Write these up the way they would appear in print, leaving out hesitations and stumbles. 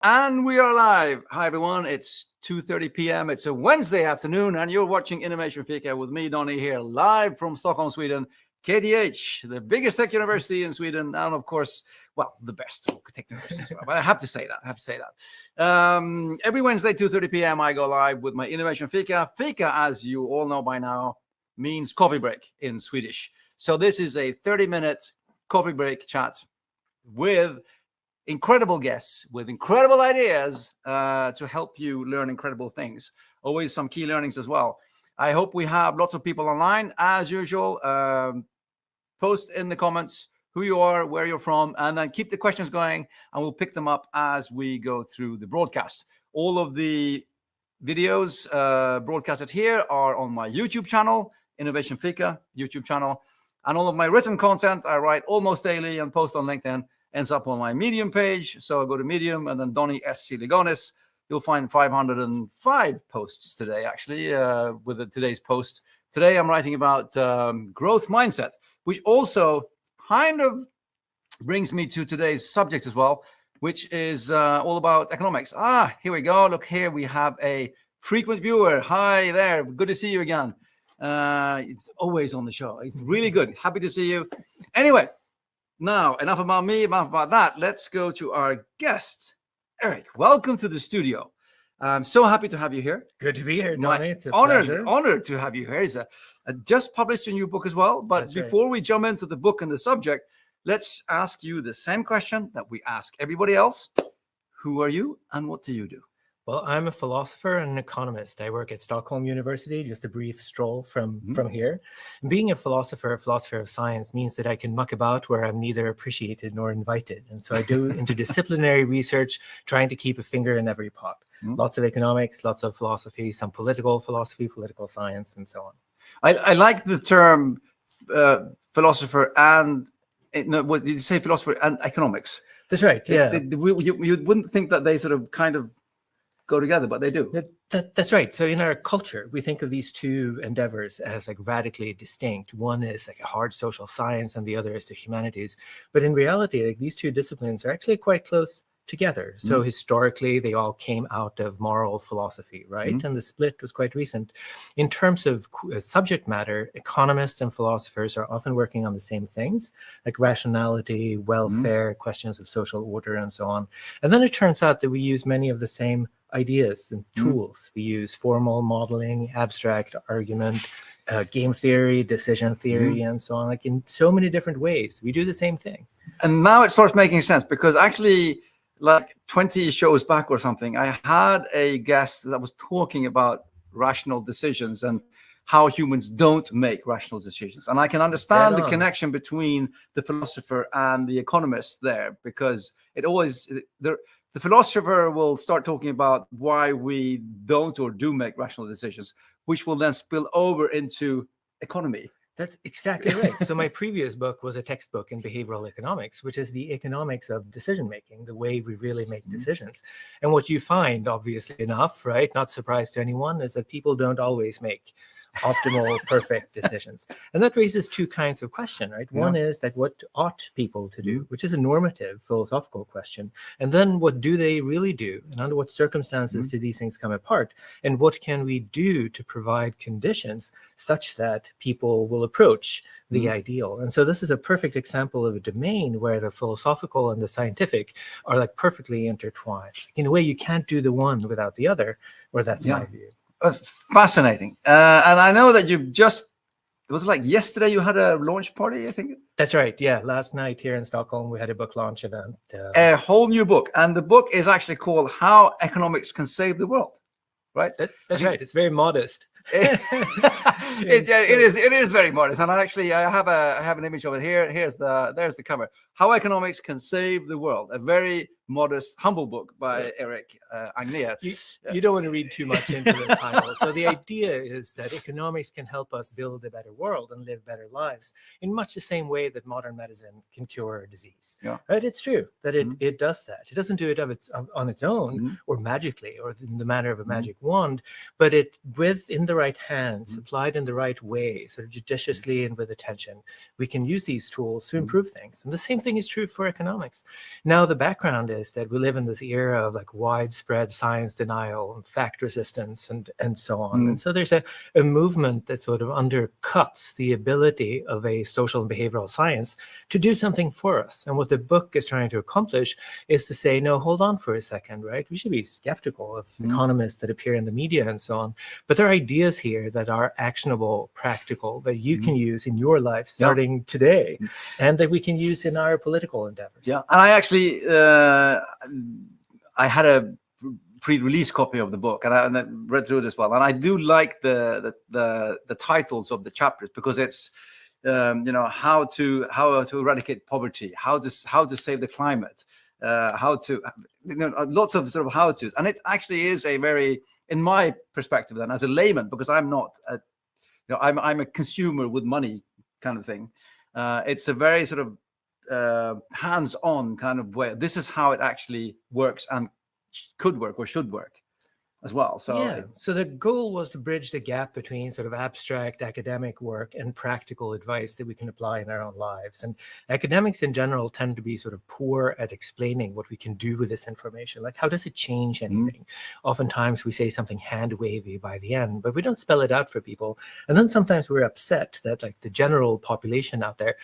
And we are live. Hi, everyone. It's 2:30 p.m. It's a Wednesday afternoon, and you're watching Innovation Fika with me, Donny, here live from Stockholm, Sweden. KTH, the biggest tech university in Sweden, and of course, well, the best tech university as well. But I have to say that. Every Wednesday, 2:30 p.m., I go live with my Innovation Fika. Fika, as you all know by now, means coffee break in Swedish. So this is a 30-minute coffee break chat with incredible guests with incredible ideas to help you learn incredible things. Always some key learnings as well. I hope we have lots of people online. As usual, post in the comments who you are, where you're from, and then keep the questions going, and we'll pick them up as we go through the broadcast. All of the videos broadcasted here are on my YouTube channel, Innovation Fika YouTube channel, and all of my written content I write almost daily and post on LinkedIn ends up on my Medium page. So I go to Medium and then Donny S. Ligonis. You'll find 505 posts today, actually, with today's post. Today I'm writing about growth mindset, which also kind of brings me to today's subject as well, which is all about economics. Here we go. Look, here we have a frequent viewer. Hi there. Good to see you again. It's always on the show. It's really good. Happy to see you. Anyway, now, enough about me, enough about that. Let's go to our guest. Erik, welcome to the studio. I'm so happy to have you here. Good to be here, Donny. It's a pleasure. Honored to have you here. It's just published a new book as well. But before we jump into the book and the subject, let's ask you the same question that we ask everybody else. Who are you and what do you do? Well, I'm a philosopher and an economist. I work at Stockholm University, just a brief stroll from here. And being a philosopher of science means that I can muck about where I'm neither appreciated nor invited. And so I do interdisciplinary research, trying to keep a finger in every pot. Lots of economics, lots of philosophy, some political philosophy, political science, and so on. I like the term philosopher and, what did you say, philosopher and economics? That's right, yeah. You wouldn't think that they sort of kind of go together, but they do. That's right. So in our culture, we think of these two endeavors as like radically distinct. One is like a hard social science and the other is the humanities. But in reality, like these two disciplines are actually quite close together. So historically, they all came out of moral philosophy, right? And the split was quite recent. In terms of subject matter, economists and philosophers are often working on the same things, like rationality, welfare, questions of social order, and so on. And then it turns out that we use many of the same ideas and tools. We use formal modeling, abstract argument, game theory, decision theory, and so on, like in so many different ways. We do the same thing. And now it starts making sense because actually, like 20 shows back or something, I had a guest that was talking about rational decisions and how humans don't make rational decisions. And I can understand the connection between the philosopher and the economist there, because it always, the philosopher will start talking about why we don't or do make rational decisions, which will then spill over into economy. That's exactly right. So my previous book was a textbook in behavioral economics, which is the economics of decision making, the way we really make decisions. And what you find, obviously enough, right, not surprise to anyone, is that people don't always make optimal, perfect decisions. And that raises two kinds of question, right? One is that what ought people to do, which is a normative philosophical question. And then what do they really do? And under what circumstances do these things come apart? And what can we do to provide conditions such that people will approach the ideal? And so this is a perfect example of a domain where the philosophical and the scientific are like perfectly intertwined. In a way, you can't do the one without the other, or that's my view. Fascinating. And I know that you've just, it was like yesterday you had a launch party, I think. That's right. Yeah. Last night here in Stockholm, we had a book launch event. A whole new book. And the book is actually called How Economics Can Save the World. Right? That's right. It's very modest. It is very modest. And I have an image of it here. There's the cover. How Economics Can Save the World. A very modest, humble book by Erik Angner. You don't want to read too much into the title. So the idea is that economics can help us build a better world and live better lives in much the same way that modern medicine can cure a disease. Yeah. Right? It's true that it does that. It doesn't do it on its own or magically or in the manner of a magic wand, but in the right hands, applied in the right way, sort of judiciously and with attention, we can use these tools to improve things. And the same thing is true for economics. Now, the background is that we live in this era of like widespread science denial and fact resistance and so on. And so there's a movement that sort of undercuts the ability of a social and behavioral science to do something for us. And what the book is trying to accomplish is to say, no, hold on for a second, right? We should be skeptical of economists that appear in the media and so on. But there are ideas here that are actionable, practical, that you can use in your life starting today, and that we can use in our political endeavors. Yeah, and I actually, I had a pre-release copy of the book, and I read through it as well. And I do like the titles of the chapters, because it's how to eradicate poverty, how to save the climate, how to lots of sort of how to's. And it actually is a very, in my perspective, then as a layman, because I'm not I'm a consumer with money kind of thing. It's a very sort of hands-on kind of way. This is how it actually works and could work or should work as well. So so the goal was to bridge the gap between sort of abstract academic work and practical advice that we can apply in our own lives. And academics in general tend to be sort of poor at explaining what we can do with this information. Like, how does it change anything? Oftentimes we say something hand-wavy by the end, but we don't spell it out for people. And then sometimes we're upset that like the general population out there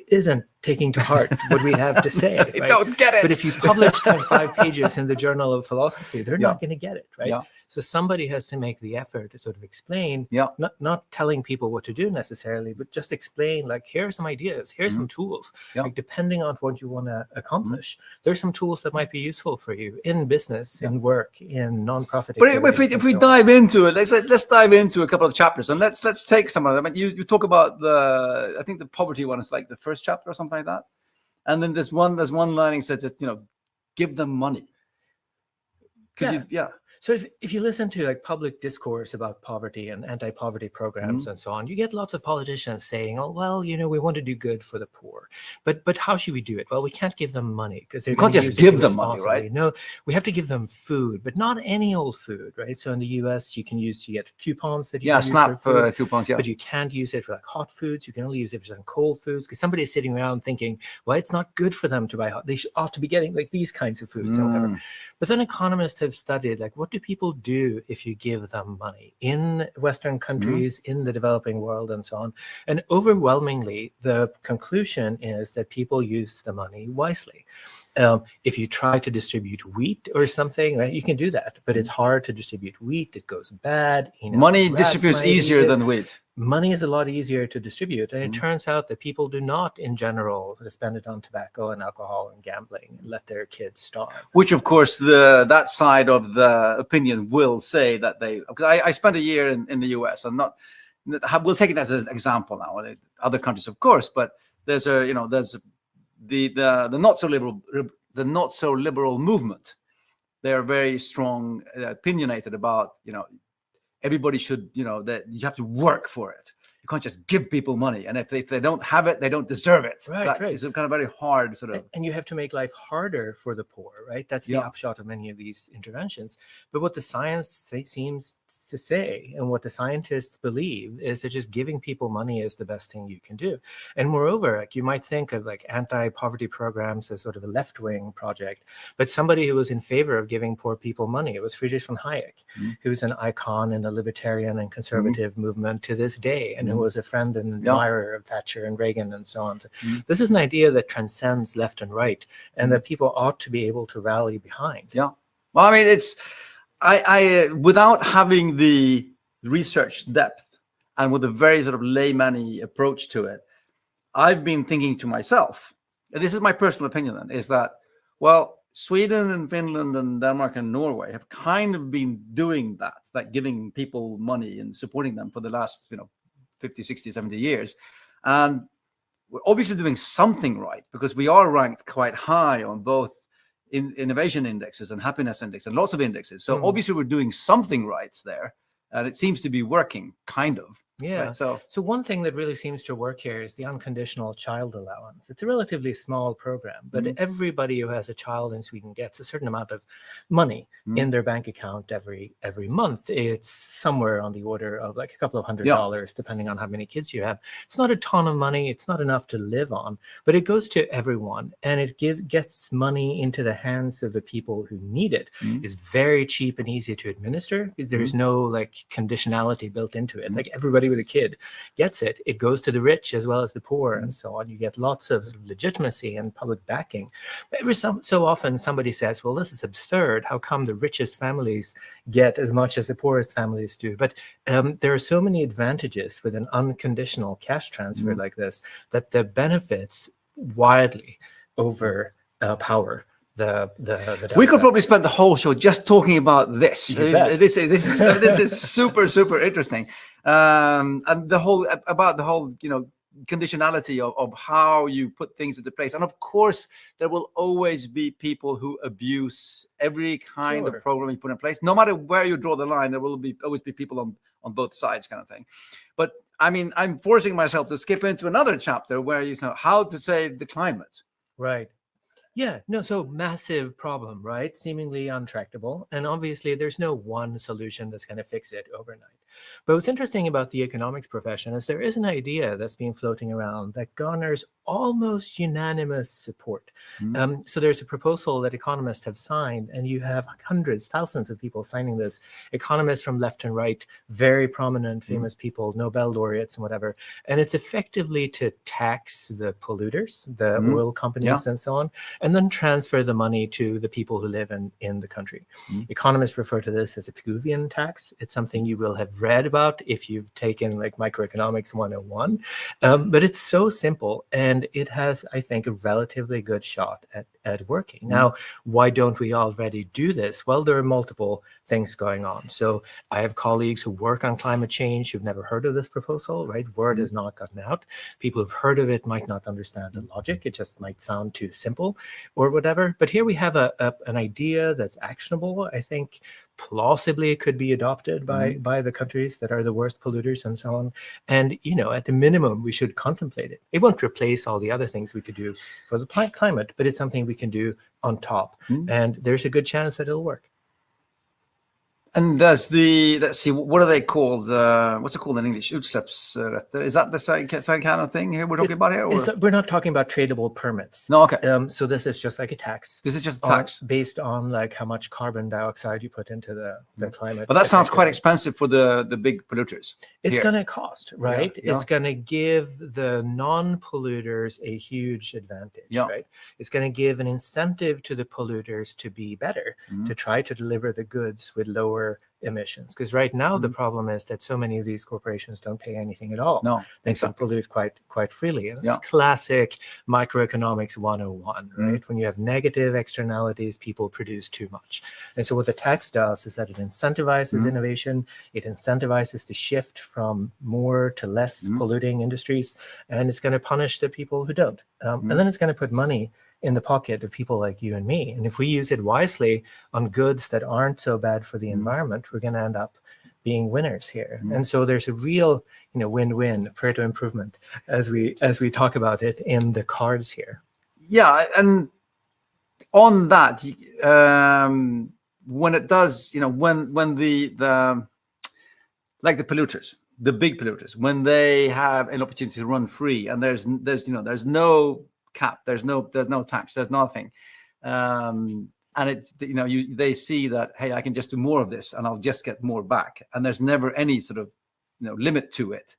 isn't taking to heart what we have to say. Right? Don't get it. But if you publish 25 pages in the Journal of Philosophy, they're not going to get it, right? So somebody has to make the effort to sort of explain, not telling people what to do necessarily, but just explain, like, here are some ideas, here's some tools. Like, depending on what you want to accomplish, there's some tools that might be useful for you in business, in work, in nonprofit. But if we dive into it, let's dive into a couple of chapters, and let's take some of them. I mean, you talk about I think the poverty one is like the first chapter or something like that, and then there's one lining says that give them money. So if you listen to like public discourse about poverty and anti-poverty programs and so on, you get lots of politicians saying, oh, well, we want to do good for the poor. But how should we do it? Well, we can't give them money because they can't just give them money, right? No, we have to give them food, but not any old food, right? So in the US, you get coupons that you can SNAP use for food, coupons, but you can't use it for like hot foods. You can only use it for cold foods, because somebody is sitting around thinking, well, it's not good for them to buy hot. They ought to be getting like these kinds of foods or whatever. But then economists have studied, like, what do people do if you give them money in Western countries, in the developing world, and so on? And overwhelmingly, the conclusion is that people use the money wisely. If you try to distribute wheat or something, right, you can do that, but it's hard to distribute wheat. It goes bad. Money distributes easier than wheat. Money is a lot easier to distribute, and it turns out that people do not, in general, spend it on tobacco and alcohol and gambling and let their kids starve. Which, of course, that side of the opinion will say that because I spent a year in the US, and we'll take it as an example now. Other countries, of course, but there's the not so liberal movement. They are very strong, opinionated about everybody should, that you have to work for it. You can't just give people money, and if they don't have it, they don't deserve it. Right. It's a kind of very hard sort of. And you have to make life harder for the poor, right? That's the upshot of many of these interventions. But what the science seems to say, and what the scientists believe, is that just giving people money is the best thing you can do. And moreover, like, you might think of like anti-poverty programs as sort of a left-wing project, but somebody who was in favor of giving poor people money, it was Friedrich von Hayek, who's an icon in the libertarian and conservative movement to this day, and who was a friend and admirer of Thatcher and Reagan and so on. So this is an idea that transcends left and right, and that people ought to be able to rally behind. Yeah. Well, I mean, it's I without having the research depth and with a very sort of layman-y approach to it, I've been thinking to myself, and this is my personal opinion then, is that, well, Sweden and Finland and Denmark and Norway have kind of been doing that, like giving people money and supporting them for the last, 50, 60, 70 years. And we're obviously doing something right, because we are ranked quite high on both innovation indexes and happiness index and lots of indexes. So obviously we're doing something right there, and it seems to be working, kind of. Yeah. Right? So So one thing that really seems to work here is the unconditional child allowance. It's a relatively small program, but everybody who has a child in Sweden gets a certain amount of money in their bank account every month. It's somewhere on the order of like a couple of $100, depending on how many kids you have. It's not a ton of money. It's not enough to live on, but it goes to everyone, and it gets money into the hands of the people who need it. It's very cheap and easy to administer because there's no like conditionality built into it. Like everybody with a kid gets it. It goes to the rich as well as the poor and so on. You get lots of legitimacy and public backing. Every so often somebody says, well, this is absurd. How come the richest families get as much as the poorest families do? But there are so many advantages with an unconditional cash transfer like this that the benefits widely overpower we could probably spend the whole show just talking about this. This is super interesting, and the whole conditionality of how you put things into place. And of course, there will always be people who abuse every kind of program you put in place. No matter where you draw the line, there will always be people on both sides, kind of thing. But I mean, I'm forcing myself to skip into another chapter where you know how to save the climate. Right. Yeah, no, so massive problem, right? Seemingly untractable. And obviously, there's no one solution that's going to fix it overnight. But what's interesting about the economics profession is there is an idea that's been floating around that garners almost unanimous support. So there's a proposal that economists have signed, and you have hundreds, thousands of people signing this. Economists from left and right, very prominent, famous people, Nobel laureates and whatever. And it's effectively to tax the polluters, the oil companies and so on, and then transfer the money to the people who live in the country. Economists refer to this as a Pigouvian tax. It's something you will have read about if you've taken like microeconomics 101. But it's so simple, and it has, I think, a relatively good shot at working. Now, why don't we already do this? Well, there are multiple things going on. So I have colleagues who work on climate change who've never heard of this proposal, right? Word has not gotten out. People who've heard of it might not understand the logic. It just might sound too simple or whatever. But here we have an idea that's actionable. I think plausibly it could be adopted by the countries that are the worst polluters and so on. And, you know, at the minimum, we should contemplate it. It won't replace all the other things we could do for the climate, but it's something we can do on top. And there's a good chance that it'll work. And let's see, what are they called? What's it called in English? Utsläppsrätter. Is that the same kind of thing here we're talking about here? We're not talking about tradable permits. No, okay. So this is just like a tax. This is just a tax based on like how much carbon dioxide you put into the climate. But that sounds quite expensive for the big polluters. It's going to cost, right? Yeah. It's going to give the non-polluters a huge advantage, right? It's going to give an incentive to the polluters to be better, to try to deliver the goods with lower emissions, because right now the problem is that so many of these corporations don't pay anything at all. No, they can pollute quite freely. And it's classic microeconomics 101, right? When you have negative externalities, people produce too much. And so what the tax does is that it incentivizes innovation, it incentivizes the shift from more to less polluting industries, and it's going to punish the people who don't. And then it's going to put money in the pocket of people like you and me. And if we use it wisely on goods that aren't so bad for the environment, we're going to end up being winners here. And so there's a real, win-win, Pareto improvement, as we talk about it in the cards here. Yeah, and on that, when it does, when the like the polluters, the big polluters, when they have an opportunity to run free, and there's no cap, there's no tax, there's nothing, and they see that, hey, I can just do more of this and I'll just get more back, and there's never any sort of limit to it.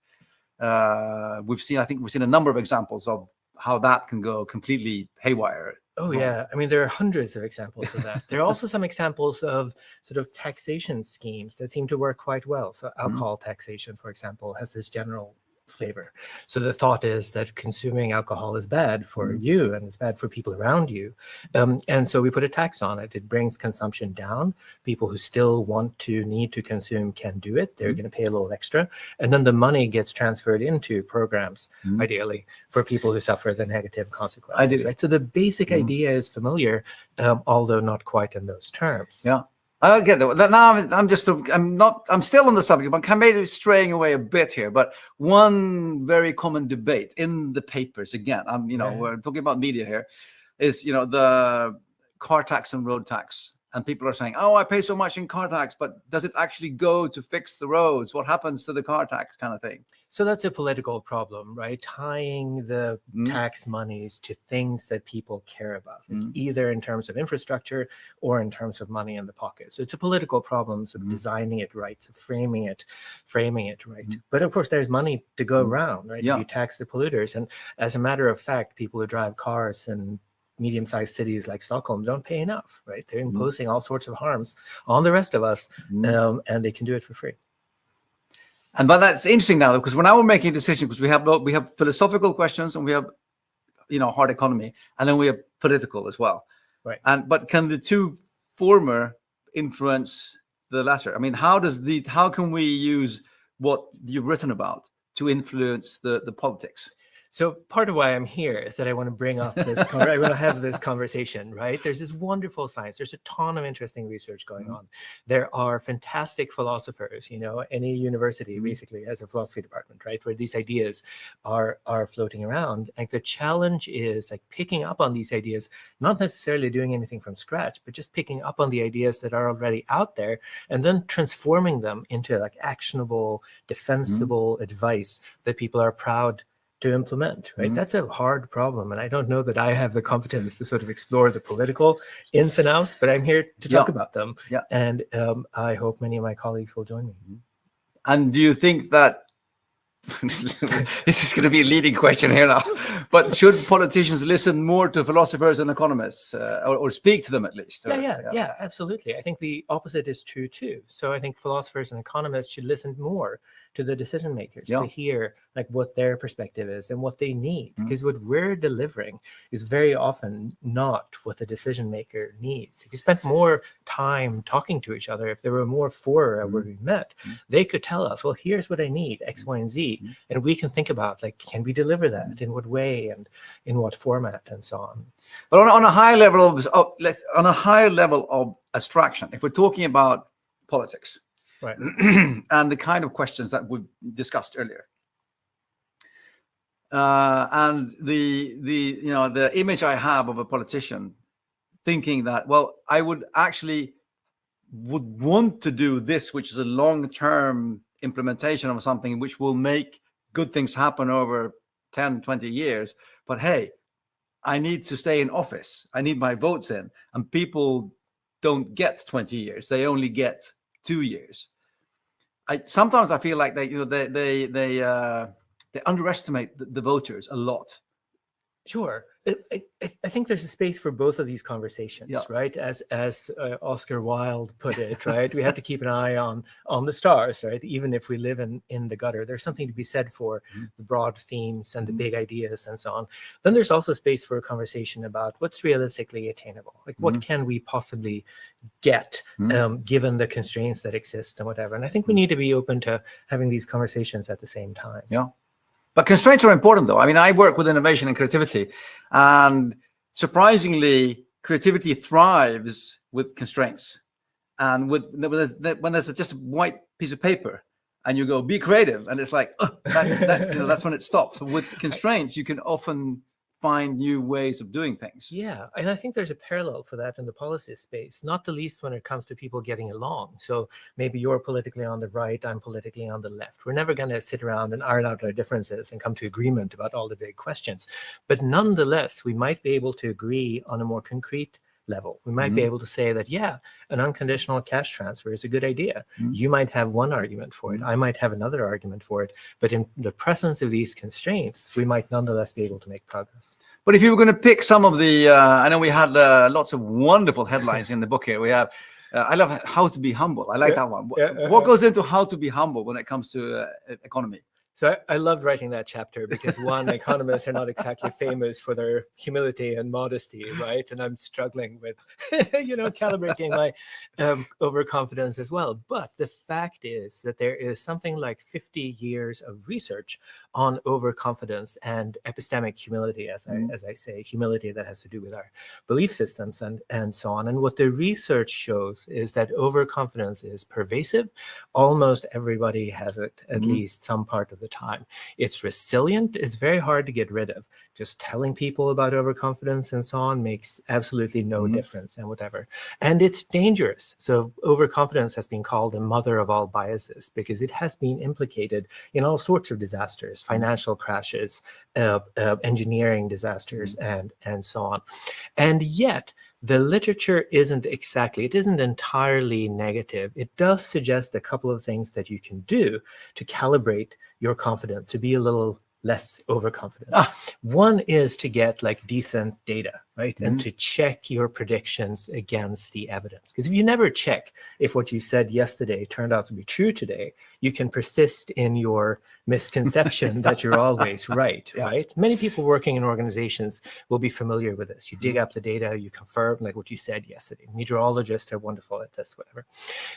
We've seen a number of examples of how that can go completely haywire. Oh yeah, I mean, there are hundreds of examples of that. There are also some examples of sort of taxation schemes that seem to work quite well. So alcohol taxation, for example, has this general flavor. So the thought is that consuming alcohol is bad for you and it's bad for people around you. And so we put a tax on it. It brings consumption down. People who still need to consume can do it. They're going to pay a little extra. And then the money gets transferred into programs, ideally, for people who suffer the negative consequences. Right? So the basic idea is familiar, although not quite in those terms. Yeah. I get that. Now I'm still on the subject, but I'm maybe straying away a bit here. But one very common debate in the papers, again, we're talking about media here, is, the car tax and road tax. And people are saying, oh, I pay so much in car tax, but does it actually go to fix the roads? What happens to the car tax kind of thing? So that's a political problem, right? Tying the tax monies to things that people care about, either in terms of infrastructure or in terms of money in the pocket. So it's a political problem of designing it right, so framing it right. But of course, there's money to go around, right? If you tax the polluters. And as a matter of fact, people who drive cars and medium-sized cities like Stockholm don't pay enough, right? They're imposing all sorts of harms on the rest of us, and they can do it for free. But that's interesting now, because when I was making a decision, because we have philosophical questions and we have, hard economy, and then we have political as well. Right. But can the two former influence the latter? I mean, how can we use what you've written about to influence the politics? So part of why I'm here is that I want to bring up this, I want to have this conversation, right? There's this wonderful science. There's a ton of interesting research going on. There are fantastic philosophers, any university basically has a philosophy department, right? Where these ideas are floating around. Like the challenge is like picking up on these ideas, not necessarily doing anything from scratch, but just picking up on the ideas that are already out there and then transforming them into like actionable, defensible advice that people are proud to implement, right? That's a hard problem. And I don't know that I have the competence to sort of explore the political ins and outs, but I'm here to talk about them. Yeah. And I hope many of my colleagues will join me. And do you think that, this is going to be a leading question here now, but should politicians listen more to philosophers and economists or speak to them at least? Yeah, absolutely. I think the opposite is true too. So I think philosophers and economists should listen more to the decision makers to hear like what their perspective is and what they need, because what we're delivering is very often not what the decision maker needs. If you spent more time talking to each other, if there were more fora where we met, they could tell us, well, here's what I need, X, Y, and Z, and we can think about like, can we deliver that, in what way and in what format, and so on. But on a high level of abstraction, if we're talking about politics, right, and the kind of questions that we discussed earlier, and the image I have of a politician thinking that, well, I would want to do this, which is a long-term implementation of something which will make good things happen over 10, 20 years. But hey, I need to stay in office. I need my votes in. And people don't get 20 years. They only get 2 years. Sometimes I feel like they underestimate the voters a lot. Sure. I think there's a space for both of these conversations, right? As Oscar Wilde put it, right? We have to keep an eye on the stars, right? Even if we live in the gutter, there's something to be said for the broad themes and the big ideas and so on. Then there's also space for a conversation about what's realistically attainable. Like what can we possibly get given the constraints that exist and whatever. And I think we need to be open to having these conversations at the same time. Yeah. But constraints are important, though. I mean, I work with innovation and creativity, and surprisingly, creativity thrives with constraints. And when there's just a white piece of paper, and you go, "Be creative," and it's like, that's when it stops. With constraints, you can often find new ways of doing things. Yeah, and I think there's a parallel for that in the policy space, not the least when it comes to people getting along. So maybe you're politically on the right, I'm politically on the left. We're never going to sit around and iron out our differences and come to agreement about all the big questions. But nonetheless, we might be able to agree on a more concrete level. We might be able to say that, yeah, an unconditional cash transfer is a good idea. You might have one argument for it. I might have another argument for it. But in the presence of these constraints, we might nonetheless be able to make progress. But if you were going to pick some of the, I know we had lots of wonderful headlines in the book here. We have, I love How to Be Humble. I like that one. What goes into how to be humble when it comes to economy? So I loved writing that chapter because one, economists are not exactly famous for their humility and modesty, right? And I'm struggling with, calibrating my overconfidence as well. But the fact is that there is something like 50 years of research on overconfidence and epistemic humility, as I say, humility that has to do with our belief systems and so on. And what the research shows is that overconfidence is pervasive. Almost everybody has it at least some part of the time. It's resilient. It's very hard to get rid of. Just telling people about overconfidence and so on makes absolutely no difference and whatever. And it's dangerous. So overconfidence has been called the mother of all biases because it has been implicated in all sorts of disasters, financial crashes, engineering disasters, and so on. And yet, the literature isn't entirely negative. It does suggest a couple of things that you can do to calibrate your confidence, to be a little less overconfident. One is to get like decent data, right? And to check your predictions against the evidence. Because if you never check if what you said yesterday turned out to be true today, you can persist in your misconception that you're always right, right? Many people working in organizations will be familiar with this. You dig up the data, you confirm like what you said yesterday. Meteorologists are wonderful at this, whatever.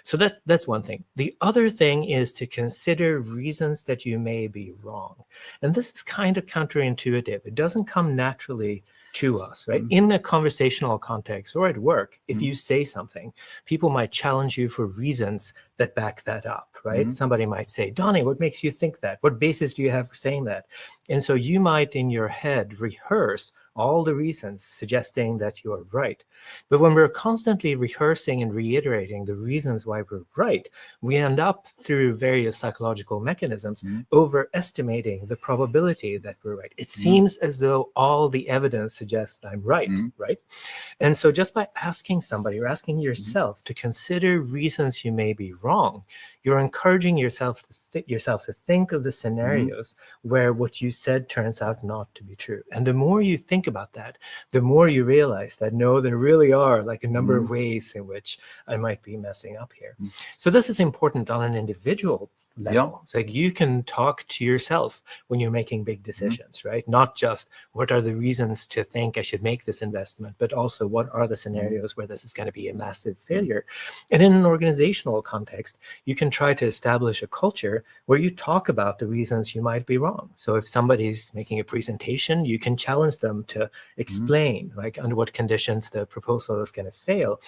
So that's one thing. The other thing is to consider reasons that you may be wrong. And this is kind of counterintuitive. It doesn't come naturally to us, right? In a conversational context or at work, if you say something, people might challenge you for reasons that back that up, right? Somebody might say, Donnie, what makes you think that? What basis do you have for saying that? And so you might in your head rehearse all the reasons suggesting that you're right. But when we're constantly rehearsing and reiterating the reasons why we're right, we end up through various psychological mechanisms overestimating the probability that we're right. It seems as though all the evidence suggests I'm right, right? And so just by asking somebody or asking yourself to consider reasons you may be wrong, you're encouraging yourself to think of the scenarios where what you said turns out not to be true. And the more you think about that, the more you realize that no, there really are like a number of ways in which I might be messing up here. So this is important on an individual level. It's like you can talk to yourself when you're making big decisions, right? Not just what are the reasons to think I should make this investment, but also what are the scenarios where this is going to be a massive failure. And in an organizational context, you can try to establish a culture where you talk about the reasons you might be wrong. So if somebody's making a presentation, you can challenge them to explain like under what conditions the proposal is going to fail.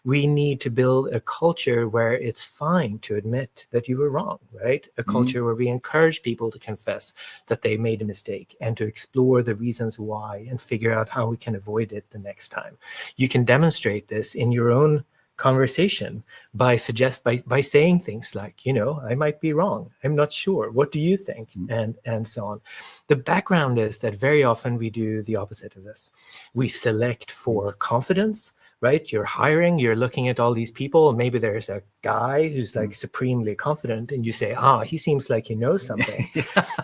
We need to build a culture where it's fine to admit that you were wrong, right? A culture where we encourage people to confess that they made a mistake and to explore the reasons why and figure out how we can avoid it the next time. You can demonstrate this in your own conversation by saying things like, I might be wrong. I'm not sure. What do you think? And so on. The background is that very often we do the opposite of this. We select for confidence, right? You're hiring, you're looking at all these people. Maybe there's a guy who's like supremely confident and you say, he seems like he knows something.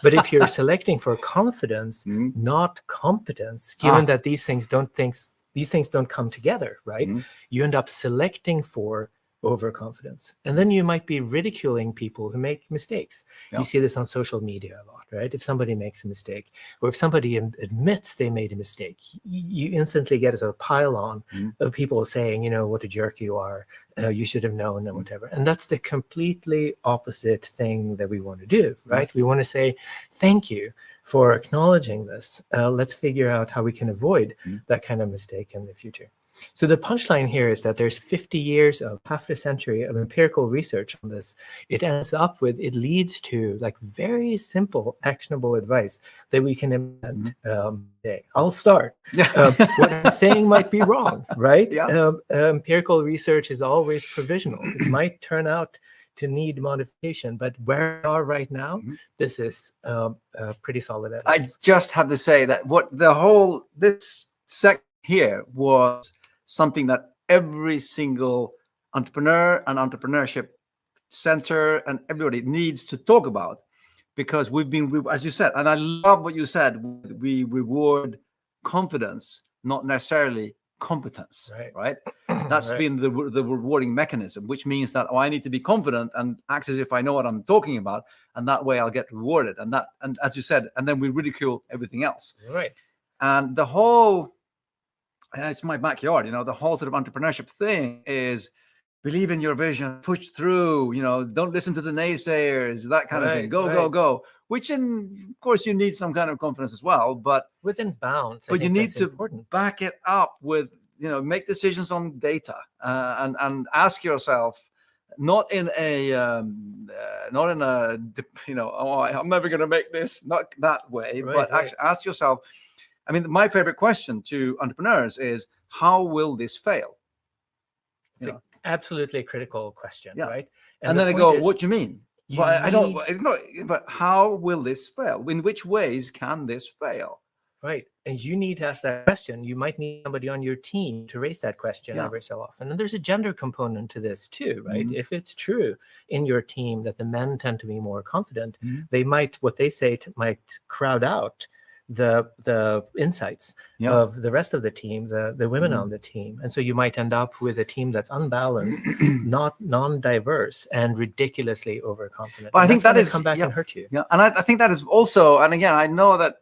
But if you're selecting for confidence, not competence, given that these things don't come together, right? You end up selecting for overconfidence. And then you might be ridiculing people who make mistakes. You see this on social media a lot, right? If somebody makes a mistake, or if somebody admits they made a mistake, you instantly get a sort of pile on of people saying, what a jerk you are, you should have known and whatever. And that's the completely opposite thing that we want to do, right? We want to say, thank you for acknowledging this. Let's figure out how we can avoid that kind of mistake in the future. So the punchline here is that there's 50 years of half a century of empirical research on this. It leads to like very simple, actionable advice that we can implement today. I'll start. What I'm saying might be wrong, right? Empirical research is always provisional. It might turn out to need modification, but where we are right now, this is pretty solid evidence. I just have to say that this section here was something that every single entrepreneur and entrepreneurship center and everybody needs to talk about, because we've been, as you said, and I love what you said, we reward confidence, not necessarily competence, Right. right? That's Right. been the rewarding mechanism, which means that I need to be confident and act as if I know what I'm talking about, and that way I'll get rewarded. And as you said, and then we ridicule everything else. Right. And the whole, it's my backyard, the whole sort of entrepreneurship thing is believe in your vision, push through, don't listen to the naysayers, that kind of thing. Go. Which, of course, you need some kind of confidence as well, but within bounds. But you need to important. back it up with, make decisions on data and ask yourself, not in a, I'm never going to make this, not that way, but actually ask yourself. I mean, my favorite question to entrepreneurs is, how will this fail? It's absolutely a critical question, right? And then they go, what do you mean? But I don't. But how will this fail? In which ways can this fail? Right. And you need to ask that question. You might need somebody on your team to raise that question every so often. And there's a gender component to this too, right? Mm-hmm. If it's true in your team that the men tend to be more confident, they might crowd out the insights of the rest of the team, the women on the team. And so you might end up with a team that's unbalanced, not non-diverse, and ridiculously overconfident. But I think that is come back and hurt you. Yeah, and I think that is also, and again, I know that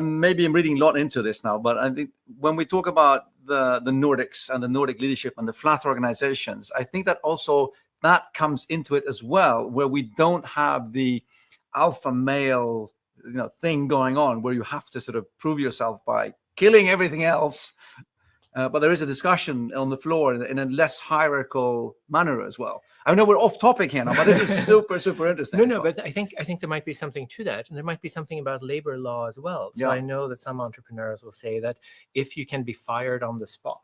maybe I'm reading a lot into this now, but I think when we talk about the Nordics and the Nordic leadership and the flat organizations, I think that also that comes into it as well, where we don't have the alpha male thing going on where you have to sort of prove yourself by killing everything else. But there is a discussion on the floor in a less hierarchical manner as well. I know we're off topic here now, but this is super, super interesting. No, but I think there might be something to that. And there might be something about labor law as well. So I know that some entrepreneurs will say that if you can be fired on the spot,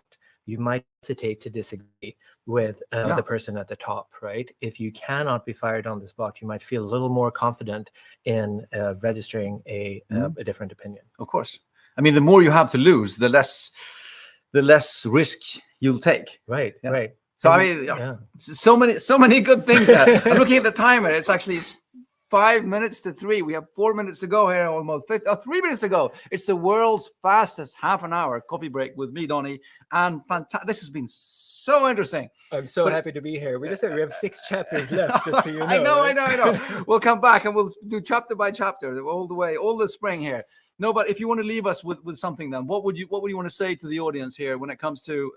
you might hesitate to disagree with the person at the top, right? If you cannot be fired on the spot, you might feel a little more confident in registering a different opinion. Of course. I mean, the more you have to lose, the less risk you'll take. Right. So I mean, so many good things there. I'm looking at the timer. It's 5 minutes to 3. We have 4 minutes to go here, almost 3 minutes to go. It's the world's fastest half an hour coffee break with me, Donny. And this has been so interesting. I'm so happy to be here. We have 6 chapters left, just so you know. I know. We'll come back and we'll do chapter by chapter all the spring here. No, but if you want to leave us with something, then what would you want to say to the audience here when it comes to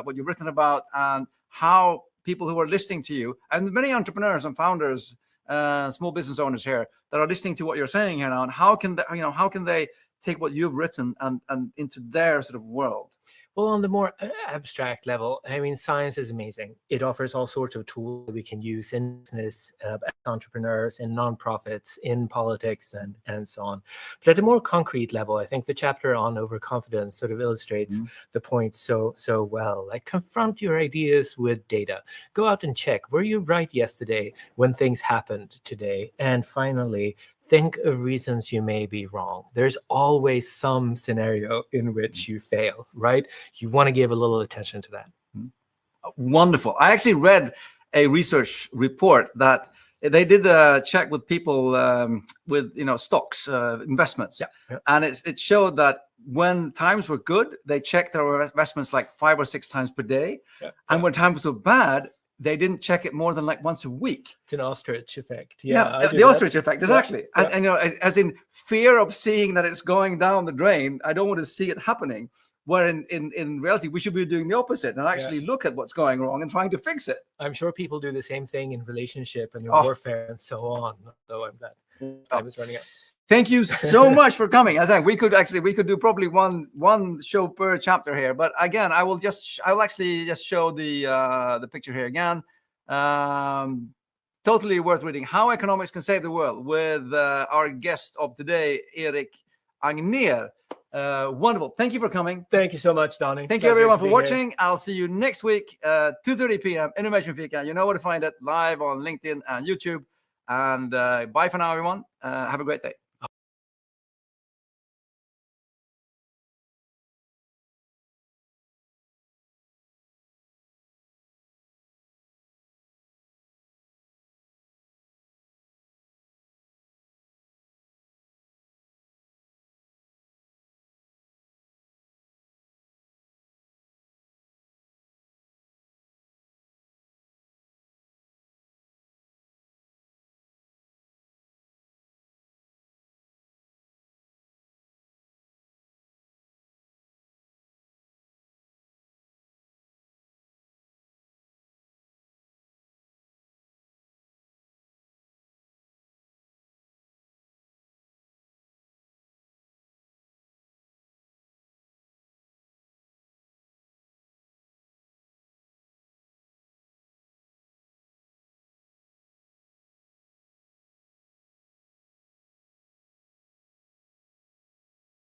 what you've written about and how people who are listening to you, and many entrepreneurs and founders, small business owners here that are listening to what you're saying here now, and how can they take what you've written and into their sort of world? Well, on the more abstract level, I mean, science is amazing. It offers all sorts of tools that we can use in business, as entrepreneurs, in nonprofits, in politics, and so on. But at a more concrete level, I think the chapter on overconfidence sort of illustrates the point so well. Like, confront your ideas with data. Go out and check. Were you right yesterday when things happened today? And finally, think of reasons you may be wrong. There's always some scenario in which you fail, right? You want to give a little attention to that. Wonderful. I actually read a research report that they did a check with people with stocks, investments, and it showed that when times were good, they checked their investments like 5 or 6 times per day, and when times were bad, they didn't check it more than like once a week. It's an ostrich effect. The ostrich effect, exactly. And as in fear of seeing that it's going down the drain, I don't want to see it happening. Where in reality, we should be doing the opposite and actually look at what's going wrong and trying to fix it. I'm sure people do the same thing in relationship and warfare and so on. So I'm glad time is running out. Thank you so much for coming. As I said, we could do probably one show per chapter here. But again, I will actually just show the picture here again. Totally worth reading. How Economics Can Save the World with our guest of today, Erik Angner. Wonderful. Thank you for coming. Thank you so much, Donny. Thank you everyone for watching. I'll see you next week, 2:30 p.m. Innovation Fika. You know where to find it, live on LinkedIn and YouTube. And bye for now, everyone. Have a great day.